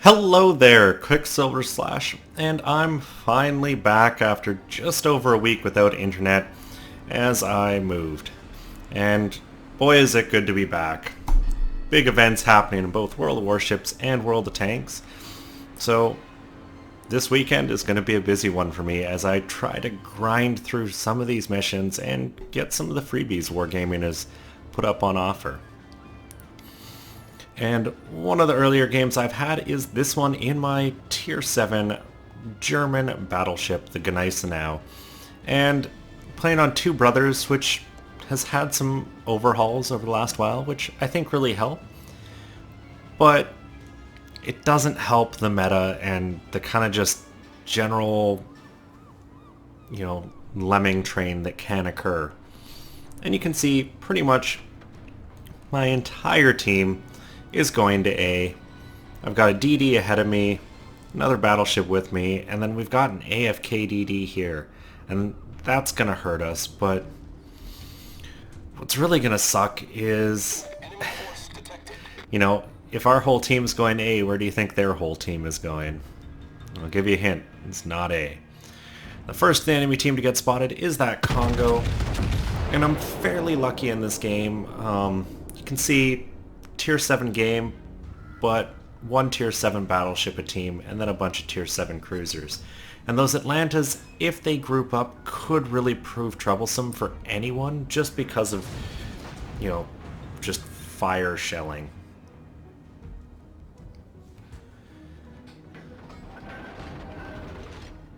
Hello there, Qckslvrslash, and I'm finally back after just over a week without internet as I moved. And boy is it good to be back. Big events happening in both World of Warships and World of Tanks. So this weekend is going to be a busy one for me as I try to grind through some of these missions and get some of the freebies Wargaming has put up on offer. And one of the earlier games I've had is this one in my Tier 7 German battleship, the Qckslvrslash. And playing on Two Brothers, which has had some overhauls over the last while, which I think really help. But it doesn't help the meta and the kind of just general, lemming train that can occur. And you can see pretty much my entire team is going to A. I've got a DD ahead of me, another battleship with me, and then we've got an AFK DD here. And that's going to hurt us, but what's really going to suck is, if our whole team's going to A, where do you think their whole team is going? I'll give you a hint. It's not A. The first enemy team to get spotted is that Congo, and I'm fairly lucky in this game. You can see Tier 7 game, but one Tier 7 battleship a team, and then a bunch of Tier 7 cruisers. And those Atlantas, if they group up, could really prove troublesome for anyone just because of, just fire shelling.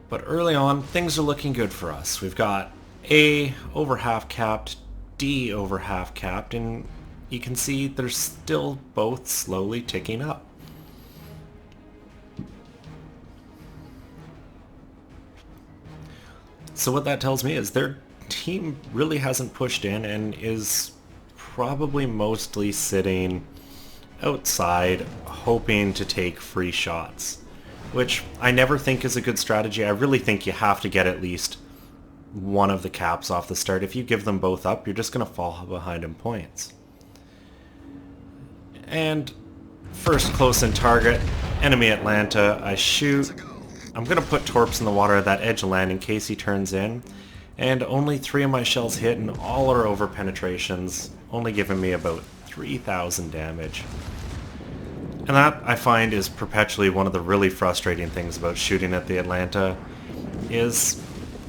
But early on, things are looking good for us. We've got A over half capped, D over half capped, and you can see they're still both slowly ticking up. So what that tells me is their team really hasn't pushed in and is probably mostly sitting outside hoping to take free shots, which I never think is a good strategy. I really think you have to get at least one of the caps off the start. If you give them both up, you're just going to fall behind in points. And first close-in target, enemy Atlanta, I shoot. I'm going to put torps in the water at that edge of land in case he turns in. And only 3 of my shells hit and all are over penetrations, only giving me about 3,000 damage. And that, I find, is perpetually one of the really frustrating things about shooting at the Atlanta, is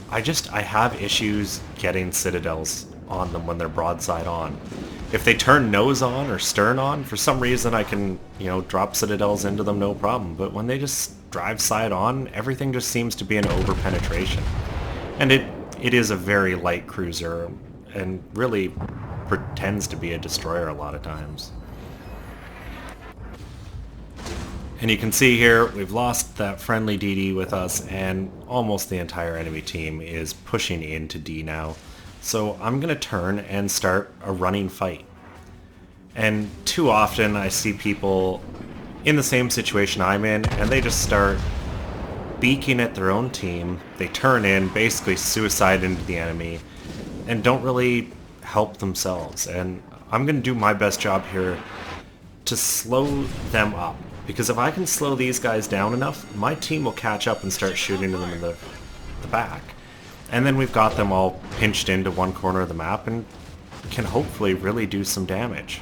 I have issues getting citadels on them when they're broadside on. If they turn nose on or stern on, for some reason I can, drop citadels into them no problem. But when they just drive side on, everything just seems to be an over-penetration. And it is a very light cruiser and really pretends to be a destroyer a lot of times. And you can see here, we've lost that friendly DD with us, and almost the entire enemy team is pushing into D now. So I'm going to turn and start a running fight. And too often I see people in the same situation I'm in, and they just start beaking at their own team. They turn in, basically suicide into the enemy, and don't really help themselves. And I'm going to do my best job here to slow them up. Because if I can slow these guys down enough, my team will catch up and start shooting them in the back. And then we've got them all pinched into one corner of the map and can hopefully really do some damage.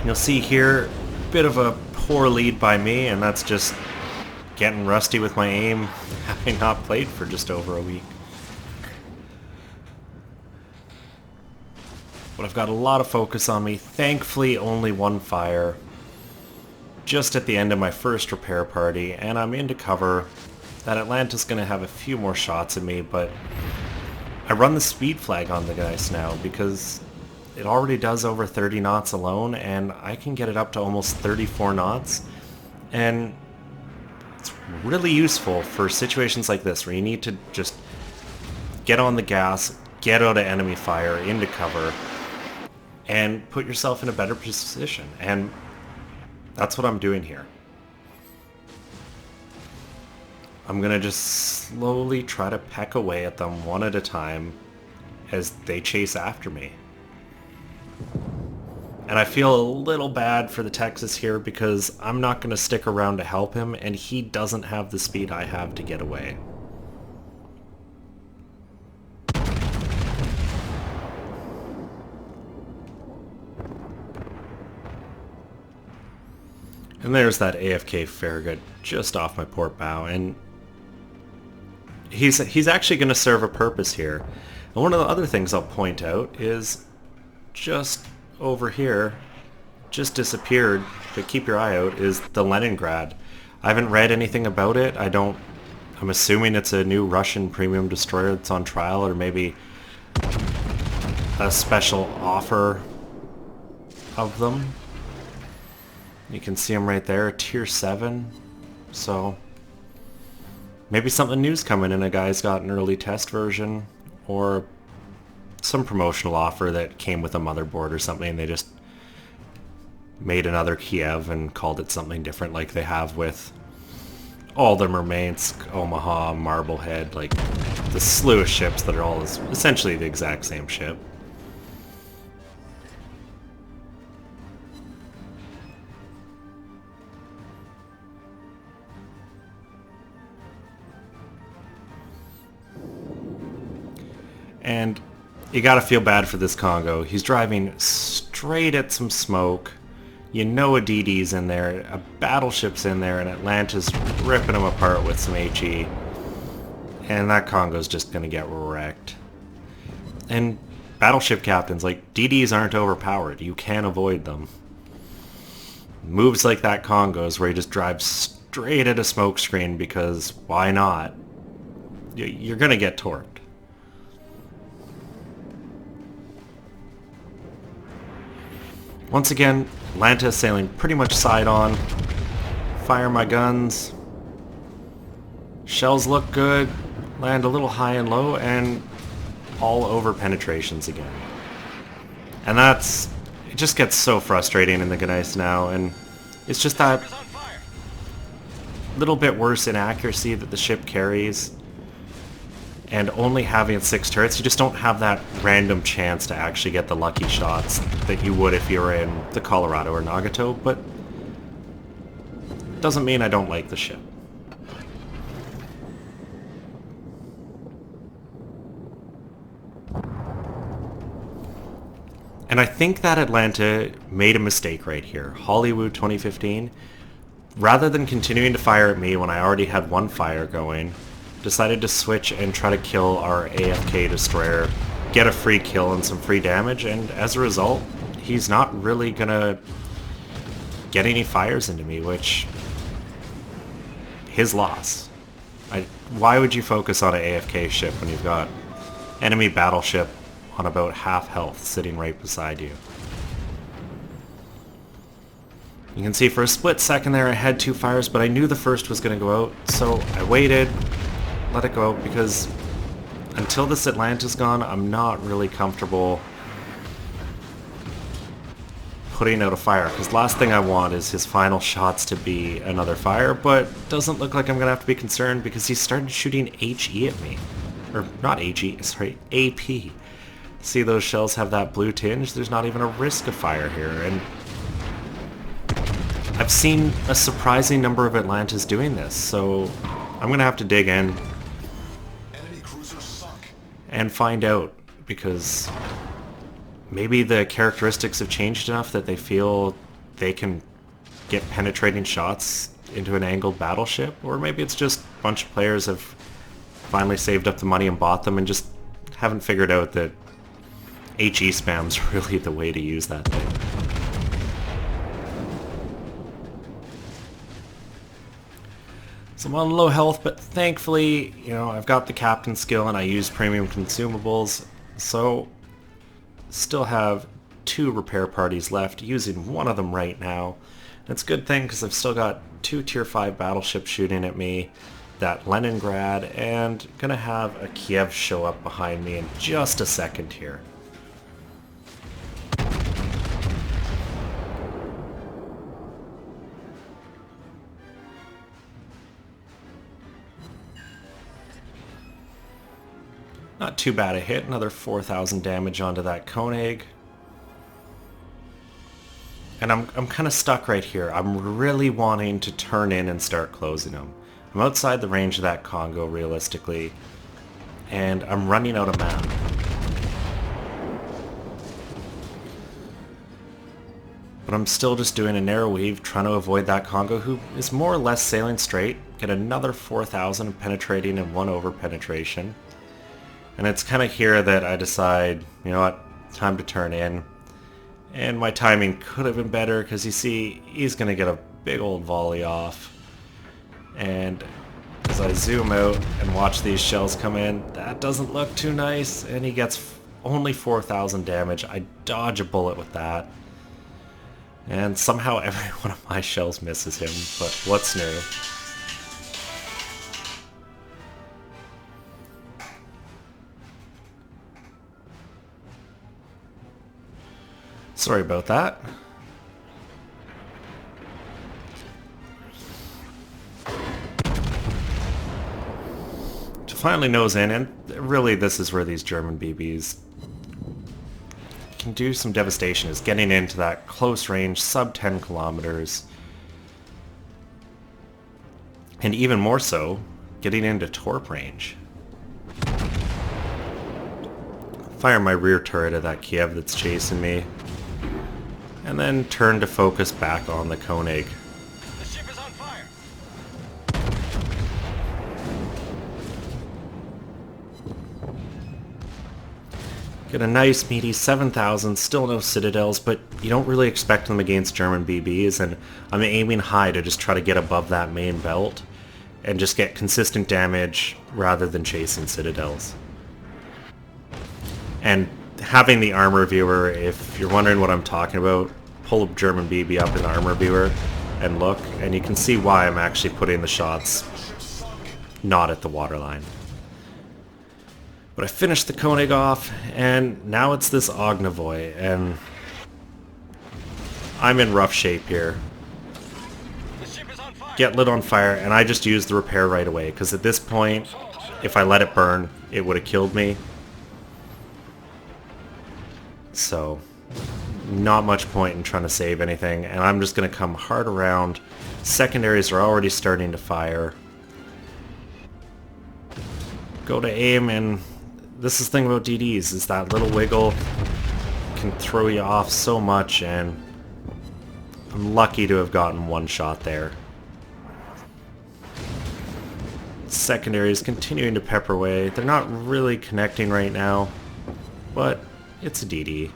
You'll see here, a bit of a poor lead by me, and that's just getting rusty with my aim, having not played for just over a week. But I've got a lot of focus on me. Thankfully, only one fire. Just at the end of my first repair party, and I'm into cover. That Atlanta's going to have a few more shots at me, but I run the speed flag on the guys now because it already does over 30 knots alone, and I can get it up to almost 34 knots. And it's really useful for situations like this where you need to just get on the gas, get out of enemy fire, into cover, and put yourself in a better position. And that's what I'm doing here. I'm going to just slowly try to peck away at them one at a time as they chase after me. And I feel a little bad for the Texas here because I'm not going to stick around to help him, and he doesn't have the speed I have to get away. And there's that AFK Farragut just off my port bow, and he's actually going to serve a purpose here. And one of the other things I'll point out is just over here, just disappeared, but keep your eye out, is the Leningrad. I haven't read anything about it. I'm assuming it's a new Russian premium destroyer that's on trial, or maybe a special offer of them. You can see them right there, tier 7. So maybe something new's coming and a guy's got an early test version, or some promotional offer that came with a motherboard or something. They just made another Kiev and called it something different, like they have with all the Murmansk, Omaha, Marblehead, like the slew of ships that are all essentially the exact same ship. And you gotta feel bad for this Congo. He's driving straight at some smoke. You know a DD's in there, a battleship's in there, and Atlanta's ripping him apart with some HE. And that Congo's just gonna get wrecked. And battleship captains, like, DD's aren't overpowered. You can avoid them. Moves like that Congo's where he just drives straight at a smoke screen because why not? You're gonna get torqued. Once again, Atlanta sailing pretty much side on. Fire my guns. Shells look good. Land a little high and low, and all over penetrations again. And it just gets so frustrating in the Gneiss now, and it's just that little bit worse inaccuracy that the ship carries. And only having 6 turrets, you just don't have that random chance to actually get the lucky shots that you would if you were in the Colorado or Nagato, but doesn't mean I don't like the ship. And I think that Atlanta made a mistake right here. Hollywood 2015, rather than continuing to fire at me when I already had one fire going, decided to switch and try to kill our AFK destroyer, get a free kill and some free damage, and as a result, he's not really gonna get any fires into me, which, his loss. Why would you focus on an AFK ship when you've got enemy battleship on about half health sitting right beside you? You can see for a split second there I had 2 fires, but I knew the first was going to go out, so I waited, let it go, because until this Atlanta's gone, I'm not really comfortable putting out a fire, because last thing I want is his final shots to be another fire, but doesn't look like I'm going to have to be concerned because he started shooting HE at me. Or, not HE, sorry, AP. See those shells have that blue tinge? There's not even a risk of fire here, and I've seen a surprising number of Atlantas doing this, so I'm going to have to dig in and find out, because maybe the characteristics have changed enough that they feel they can get penetrating shots into an angled battleship, or maybe it's just a bunch of players have finally saved up the money and bought them and just haven't figured out that HE spam's really the way to use that thing. So I'm on low health, but thankfully, you know, I've got the captain skill and I use premium consumables, so still have 2 repair parties left, using one of them right now. And it's a good thing because I've still got 2 tier 5 battleships shooting at me, that Leningrad, and gonna have a Kiev show up behind me in just a second here. Not too bad a hit, another 4,000 damage onto that Koenig. And I'm kind of stuck right here. I'm really wanting to turn in and start closing them. I'm outside the range of that Congo realistically, and I'm running out of map. But I'm still just doing a narrow weave, trying to avoid that Congo, who is more or less sailing straight, get another 4,000 penetrating and 1 over penetration. And it's kind of here that I decide, you know what, time to turn in. And my timing could have been better, because you see, he's going to get a big old volley off. And as I zoom out and watch these shells come in, that doesn't look too nice, and he gets only 4,000 damage. I dodge a bullet with that. And somehow every one of my shells misses him, but what's new? Sorry about that. To finally nose in, and really this is where these German BBs can do some devastation, is getting into that close range, sub 10 kilometers. And even more so, getting into torp range. Fire my rear turret at that Kiev that's chasing me. And then turn to focus back on the Koenig. The ship is on fire. Get a nice meaty 7,000, still no citadels, but you don't really expect them against German BBs, and I'm aiming high to just try to get above that main belt and just get consistent damage rather than chasing citadels. And having the armor viewer, if you're wondering what I'm talking about, pull a German BB up in the armor viewer and look, and you can see why I'm actually putting the shots not at the waterline. But I finished the Koenig off, and now it's this Ognavoy, and I'm in rough shape here. The ship is on fire. Get lit on fire, and I just used the repair right away, because at this point, if I let it burn, it would have killed me. So, not much point in trying to save anything, and I'm just going to come hard around. Secondaries are already starting to fire. Go to aim, and this is the thing about DDs, is that little wiggle can throw you off so much, and I'm lucky to have gotten one shot there. Secondaries continuing to pepper away. They're not really connecting right now, but it's a DD.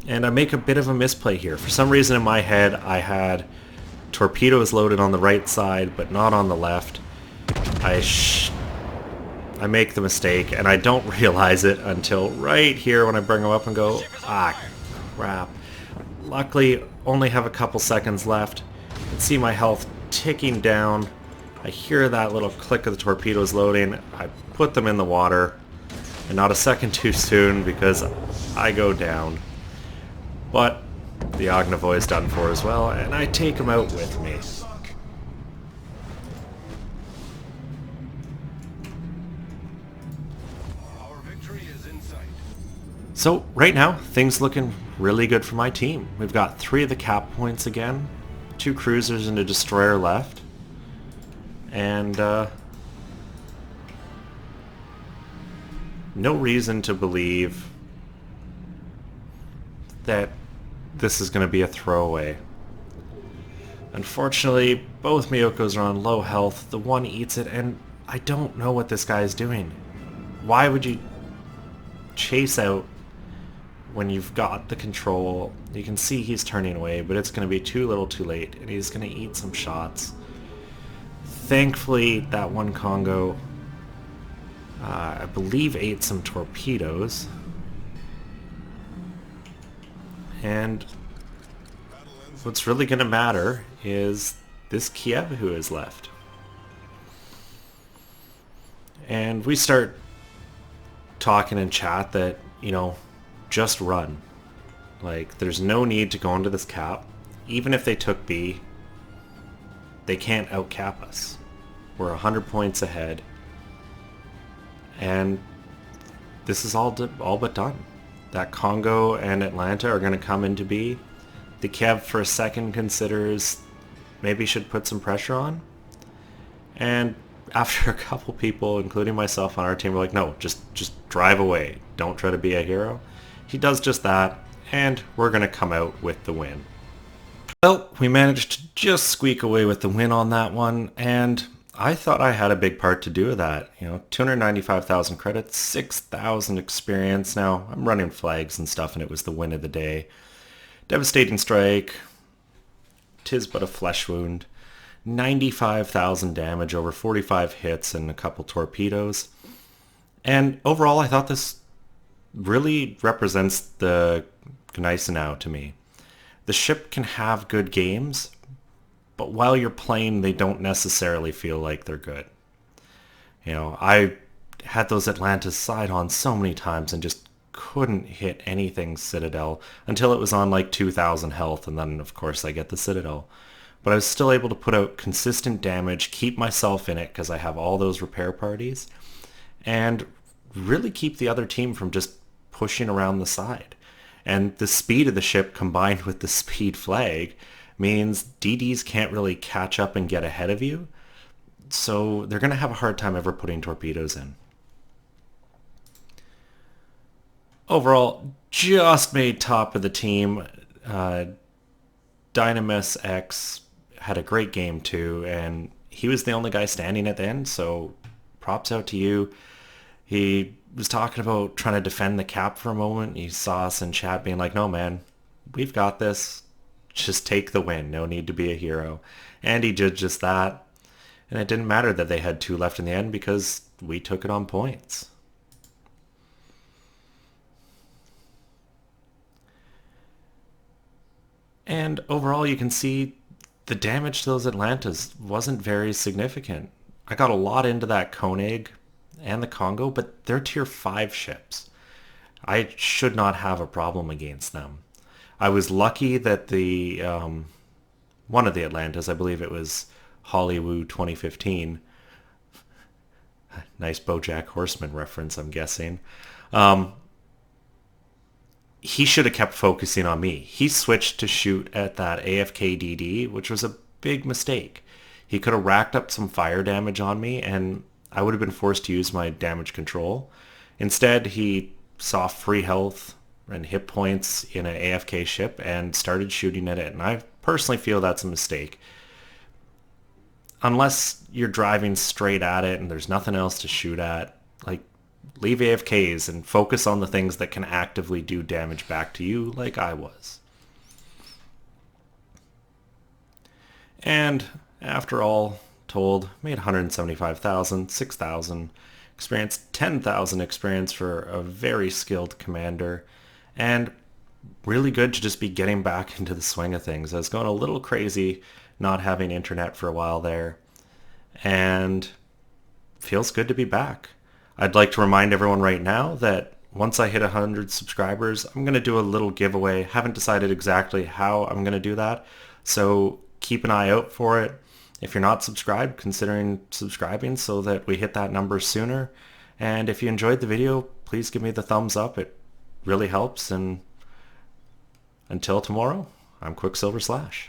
And I make a bit of a misplay here. For some reason in my head I had torpedoes loaded on the right side but not on the left. I make the mistake and I don't realize it until right here when I bring them up and go, ah, crap. Luckily only have a couple seconds left. You can see my health ticking down. I hear that little click of the torpedoes loading. I put them in the water, and not a second too soon because I go down. But the Ognavoy is done for as well, and I take him out with me. Our victory is in sight. So right now, things looking really good for my team. We've got 3 of the cap points again, 2 cruisers and a destroyer left. And no reason to believe that this is going to be a throwaway. Unfortunately, both Miyokos are on low health. The one eats it, and I don't know what this guy is doing. Why would you chase out when you've got the control? You can see he's turning away, but it's going to be too little too late, and he's going to eat some shots. Thankfully, that one Congo, I believe, ate some torpedoes. And what's really going to matter is this Kiev who is left. And we start talking in chat that, you know, just run. Like, there's no need to go into this cap. Even if they took B, they can't outcap us. We're 100 points ahead. And this is all but done. that Congo and Atlanta are going to come into be. The Kiev for a second considers maybe should put some pressure on. And after a couple people, including myself on our team, were like, no, just drive away. Don't try to be a hero. He does just that, and we're going to come out with the win. Well, we managed to just squeak away with the win on that one, and I thought I had a big part to do with that. 295,000 credits, 6,000 experience. Now, I'm running flags and stuff, and it was the win of the day. Devastating strike. 'Tis but a flesh wound. 95,000 damage, over 45 hits, and a couple torpedoes. And overall, I thought this really represents the Gneisenau to me. The ship can have good games, but while you're playing, they don't necessarily feel like they're good. I had those Atlantis side on so many times and just couldn't hit anything Citadel until it was on like 2,000 health, and then of course I get the Citadel. But I was still able to put out consistent damage, keep myself in it because I have all those repair parties, and really keep the other team from just pushing around the side. And the speed of the ship combined with the speed flag means DDs can't really catch up and get ahead of you. So they're going to have a hard time ever putting torpedoes in. Overall, just made top of the team. Dynamis X had a great game too, and he was the only guy standing at the end, so props out to you. He was talking about trying to defend the cap for a moment. He saw us in chat being like, no man, we've got this. Just take the win. No need to be a hero. And he did just that. And it didn't matter that they had 2 left in the end because we took it on points. And overall, you can see the damage to those Atlantas wasn't very significant. I got a lot into that Koenig and the Congo, but they're tier 5 ships. I should not have a problem against them. I was lucky that the one of the Atlantas, I believe it was Hollywood 2015, nice BoJack Horseman reference, I'm guessing. He should have kept focusing on me. He switched to shoot at that AFK DD, which was a big mistake. He could have racked up some fire damage on me, and I would have been forced to use my damage control. Instead, he saw free health and hit points in an AFK ship and started shooting at it. And I personally feel that's a mistake. Unless you're driving straight at it and there's nothing else to shoot at, like, leave AFKs and focus on the things that can actively do damage back to you like I was. And after all told, made 175,000, 6,000 experience, 10,000 experience for a very skilled commander, and really good to just be getting back into the swing of things. I was going a little crazy not having internet for a while there, and feels good to be back. I'd like to remind everyone right now that once I hit 100 subscribers, I'm going to do a little giveaway. Haven't decided exactly how I'm going to do that, so keep an eye out for it. If you're not subscribed, considering subscribing so that we hit that number sooner. And if you enjoyed the video, please give me the thumbs up. It really helps. And until tomorrow, I'm Qckslvrslash.